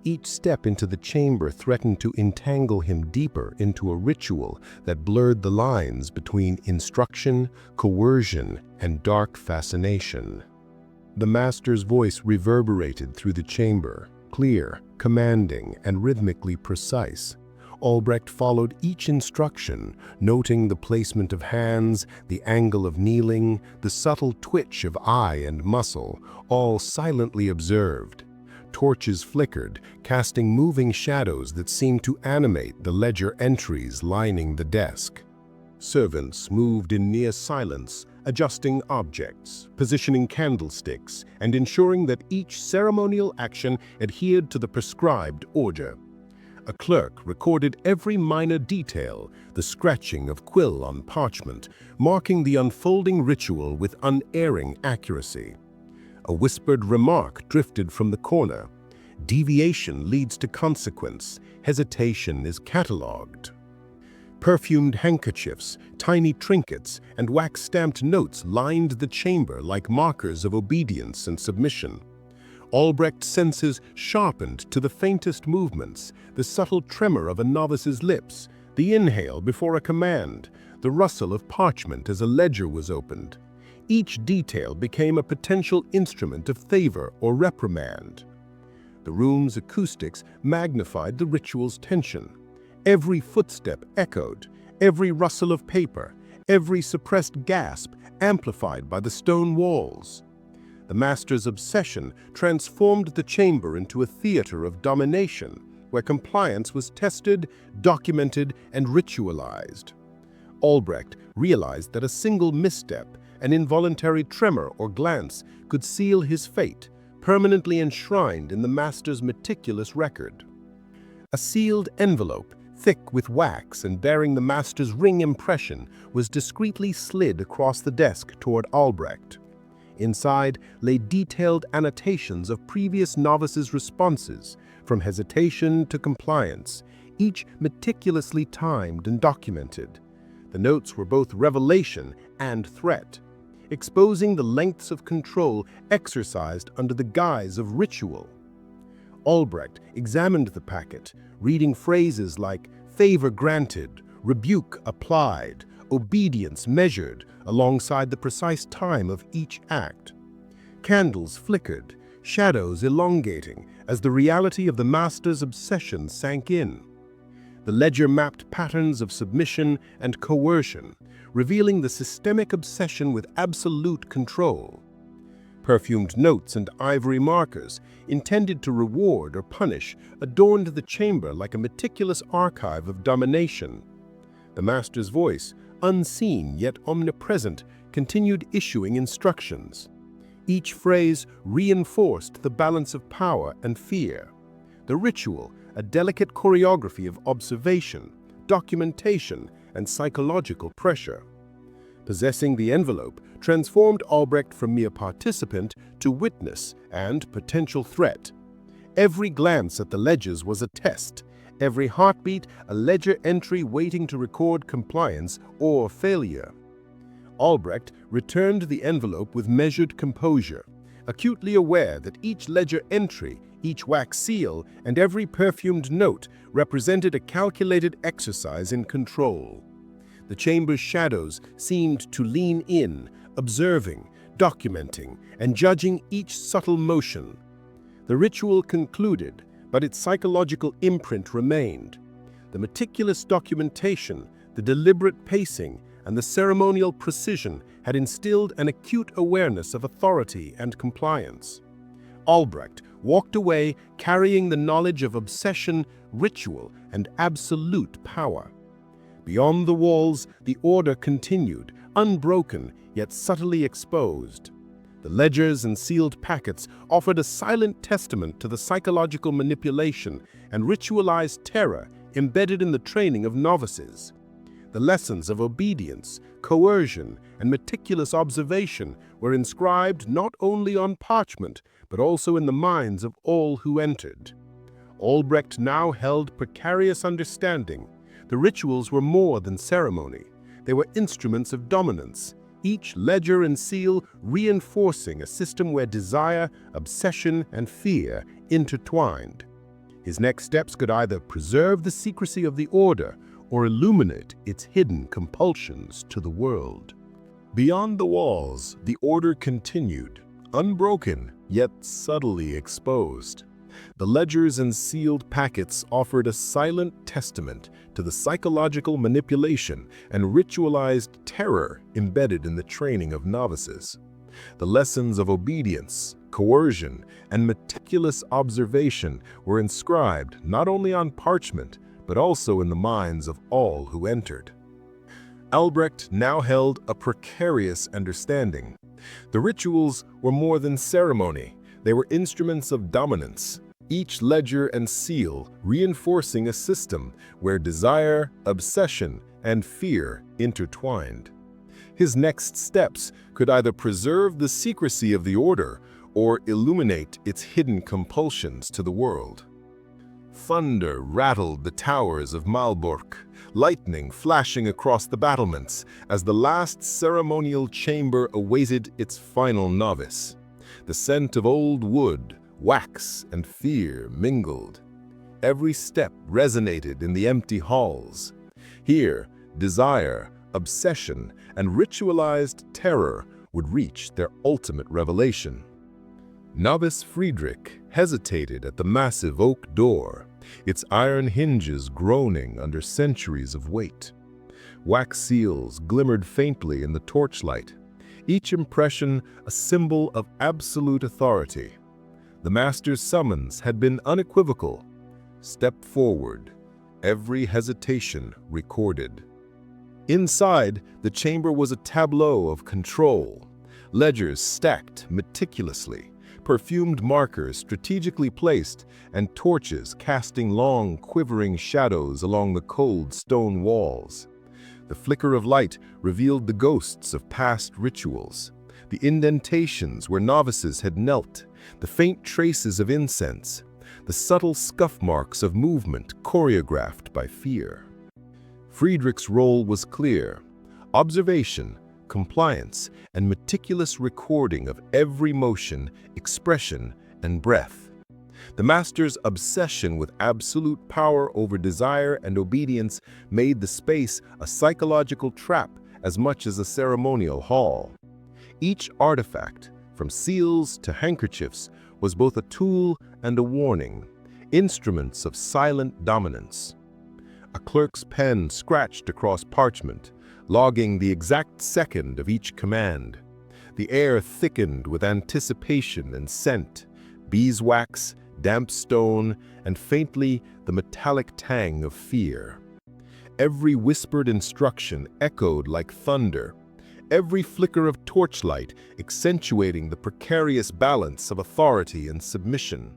Each step into the chamber threatened to entangle him deeper into a ritual that blurred the lines between instruction, coercion, and dark fascination. The master's voice reverberated through the chamber, clear, commanding, and rhythmically precise. Albrecht followed each instruction, noting the placement of hands, the angle of kneeling, the subtle twitch of eye and muscle, all silently observed. Torches flickered, casting moving shadows that seemed to animate the ledger entries lining the desk. Servants moved in near silence, adjusting objects, positioning candlesticks, and ensuring that each ceremonial action adhered to the prescribed order. A clerk recorded every minor detail, the scratching of quill on parchment, marking the unfolding ritual with unerring accuracy. A whispered remark drifted from the corner. Deviation leads to consequence. Hesitation is catalogued. Perfumed handkerchiefs, tiny trinkets, and wax-stamped notes lined the chamber like markers of obedience and submission. Albrecht's senses sharpened to the faintest movements, the subtle tremor of a novice's lips, the inhale before a command, the rustle of parchment as a ledger was opened. Each detail became a potential instrument of favor or reprimand. The room's acoustics magnified the ritual's tension. Every footstep echoed, every rustle of paper, every suppressed gasp amplified by the stone walls. The master's obsession transformed the chamber into a theater of domination, where compliance was tested, documented, and ritualized. Albrecht realized that a single misstep, An involuntary tremor or glance could seal his fate, permanently enshrined in the master's meticulous record. A sealed envelope, thick with wax and bearing the master's ring impression, was discreetly slid across the desk toward Albrecht. Inside lay detailed annotations of previous novices' responses, from hesitation to compliance, each meticulously timed and documented. The notes were both revelation and threat, exposing the lengths of control exercised under the guise of ritual. Albrecht examined the packet, reading phrases like favor granted, rebuke applied, obedience measured, alongside the precise time of each act. Candles flickered, shadows elongating, as the reality of the master's obsession sank in. The ledger mapped patterns of submission and coercion, revealing the systemic obsession with absolute control. Perfumed notes and ivory markers, intended to reward or punish, adorned the chamber like a meticulous archive of domination. The master's voice, unseen yet omnipresent, continued issuing instructions. Each phrase reinforced the balance of power and fear. The ritual, a delicate choreography of observation, documentation, and psychological pressure. Possessing the envelope transformed Albrecht from mere participant to witness and potential threat. Every glance at the ledgers was a test, every heartbeat a ledger entry waiting to record compliance or failure. Albrecht returned the envelope with measured composure, acutely aware that each ledger entry, each wax seal, and every perfumed note represented a calculated exercise in control. The chamber's shadows seemed to lean in, observing, documenting, and judging each subtle motion. The ritual concluded, but its psychological imprint remained. The meticulous documentation, the deliberate pacing, and the ceremonial precision had instilled an acute awareness of authority and compliance. Albrecht walked away carrying the knowledge of obsession, ritual, and absolute power. Beyond the walls, the order continued, unbroken yet subtly exposed. The ledgers and sealed packets offered a silent testament to the psychological manipulation and ritualized terror embedded in the training of novices. The lessons of obedience, coercion, and meticulous observation were inscribed not only on parchment, but also in the minds of all who entered. Albrecht now held precarious understanding. The rituals were more than ceremony. They were instruments of dominance, each ledger and seal reinforcing a system where desire, obsession, and fear intertwined. His next steps could either preserve the secrecy of the order or illuminate its hidden compulsions to the world. Beyond the walls, the order continued, unbroken yet subtly exposed. The ledgers and sealed packets offered a silent testament to the psychological manipulation and ritualized terror embedded in the training of novices. The lessons of obedience, coercion, and meticulous observation were inscribed not only on parchment, but also in the minds of all who entered. Albrecht now held a precarious understanding. The rituals were more than ceremony. They were instruments of dominance, each ledger and seal reinforcing a system where desire, obsession, and fear intertwined. His next steps could either preserve the secrecy of the order or illuminate its hidden compulsions to the world. Thunder rattled the towers of Malbork, lightning flashing across the battlements as the last ceremonial chamber awaited its final novice. The scent of old wood, wax, and fear mingled. Every step resonated in the empty halls. Here, desire, obsession, and ritualized terror would reach their ultimate revelation. Novice Friedrich hesitated at the massive oak door, its iron hinges groaning under centuries of weight. Wax seals glimmered faintly in the torchlight, each impression a symbol of absolute authority. The master's summons had been unequivocal. Step forward, every hesitation recorded. Inside, the chamber was a tableau of control. Ledgers stacked meticulously, perfumed markers strategically placed, and torches casting long, quivering shadows along the cold stone walls. The flicker of light revealed the ghosts of past rituals, the indentations where novices had knelt, the faint traces of incense, the subtle scuff marks of movement choreographed by fear. Friedrich's role was clear: observation, compliance, and meticulous recording of every motion, expression, and breath. The master's obsession with absolute power over desire and obedience made the space a psychological trap as much as a ceremonial hall. Each artifact, from seals to handkerchiefs, was both a tool and a warning, instruments of silent dominance. A clerk's pen scratched across parchment, logging the exact second of each command. The air thickened with anticipation and scent, beeswax, damp stone, and faintly the metallic tang of fear. Every whispered instruction echoed like thunder, every flicker of torchlight accentuating the precarious balance of authority and submission.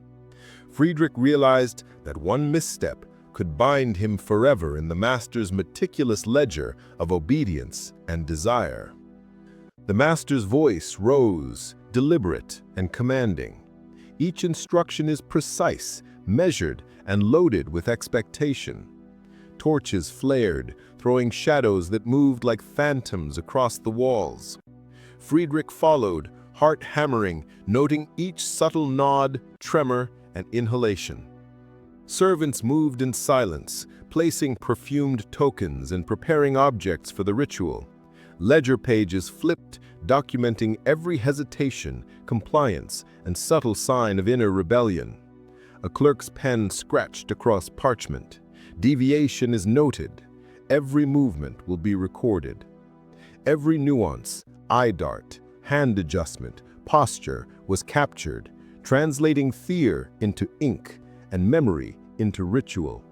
Friedrich realized that one misstep could bind him forever in the master's meticulous ledger of obedience and desire. The master's voice rose, deliberate and commanding. Each instruction is precise, measured, and loaded with expectation. Torches flared, throwing shadows that moved like phantoms across the walls. Friedrich followed, heart hammering, noting each subtle nod, tremor, and inhalation. Servants moved in silence, placing perfumed tokens and preparing objects for the ritual. Ledger pages flipped, documenting every hesitation, compliance, and subtle sign of inner rebellion. A clerk's pen scratched across parchment. Deviation is noted. Every movement will be recorded. Every nuance, eye dart, hand adjustment, posture was captured, translating fear into ink and memory into ritual.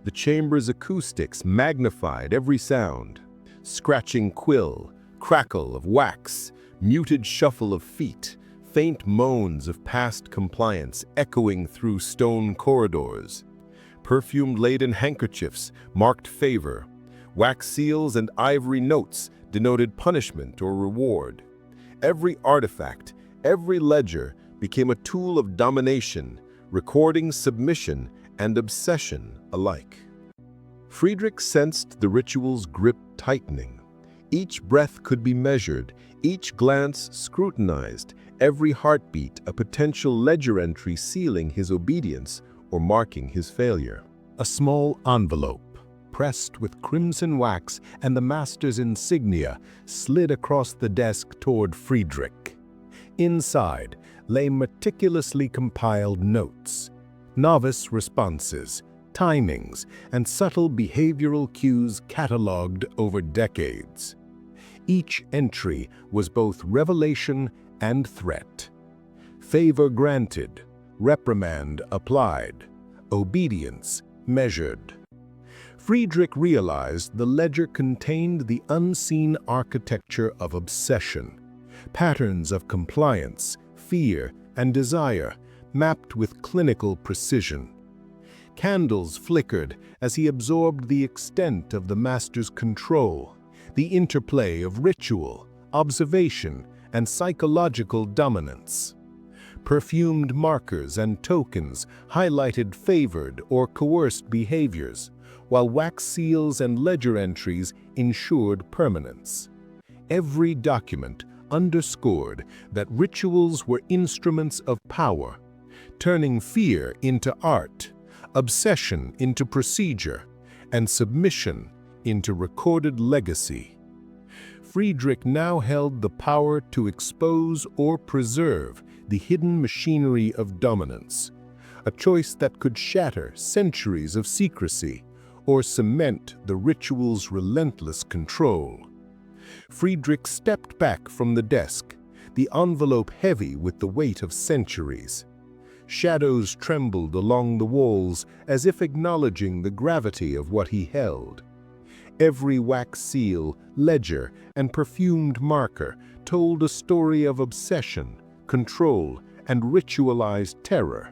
The chamber's acoustics magnified every sound: scratching quill, crackle of wax, muted shuffle of feet, faint moans of past compliance echoing through stone corridors. Perfume-laden handkerchiefs marked favor. Wax seals and ivory notes denoted punishment or reward. Every artifact, every ledger became a tool of domination, recording submission and obsession alike. Friedrich sensed the ritual's grip tightening. Each breath could be measured, each glance scrutinized, every heartbeat a potential ledger entry sealing his obedience or marking his failure. A small envelope, pressed with crimson wax and the master's insignia, slid across the desk toward Friedrich. Inside lay meticulously compiled notes, novice responses, timings, and subtle behavioral cues catalogued over decades. Each entry was both revelation and threat. Favor granted, reprimand applied, obedience measured. Friedrich realized the ledger contained the unseen architecture of obsession, patterns of compliance, fear, and desire, mapped with clinical precision. Candles flickered as he absorbed the extent of the master's control, the interplay of ritual, observation, and psychological dominance. Perfumed markers and tokens highlighted favored or coerced behaviors, while wax seals and ledger entries ensured permanence. Every document underscored that rituals were instruments of power, turning fear into art, obsession into procedure, and submission into recorded legacy. Friedrich now held the power to expose or preserve the hidden machinery of dominance, a choice that could shatter centuries of secrecy or cement the ritual's relentless control. Friedrich stepped back from the desk, the envelope heavy with the weight of centuries. Shadows trembled along the walls as if acknowledging the gravity of what he held. Every wax seal, ledger, and perfumed marker told a story of obsession, control, and ritualized terror.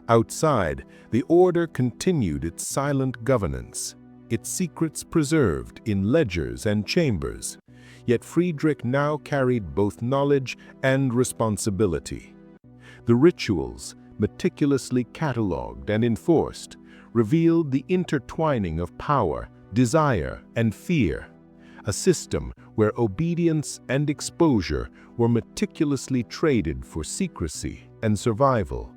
Outside, the order continued its silent governance, its secrets preserved in ledgers and chambers. Yet Friedrich now carried both knowledge and responsibility. The rituals, meticulously catalogued and enforced, revealed the intertwining of power, desire, and fear, a system where obedience and exposure were meticulously traded for secrecy and survival.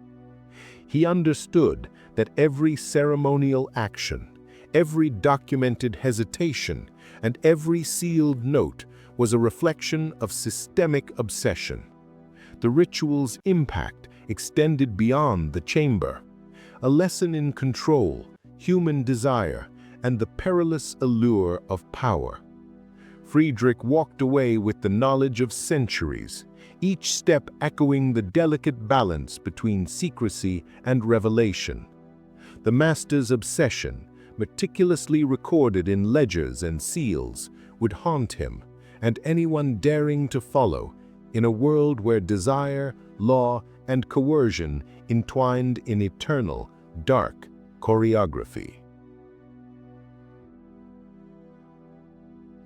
He understood that every ceremonial action, every documented hesitation, and every sealed note was a reflection of systemic obsession. The ritual's impact extended beyond the chamber, a lesson in control, human desire, and the perilous allure of power. Friedrich walked away with the knowledge of centuries, each step echoing the delicate balance between secrecy and revelation. The master's obsession, meticulously recorded in ledgers and seals, would haunt him and anyone daring to follow in a world where desire, law, and coercion entwined in eternal, dark choreography.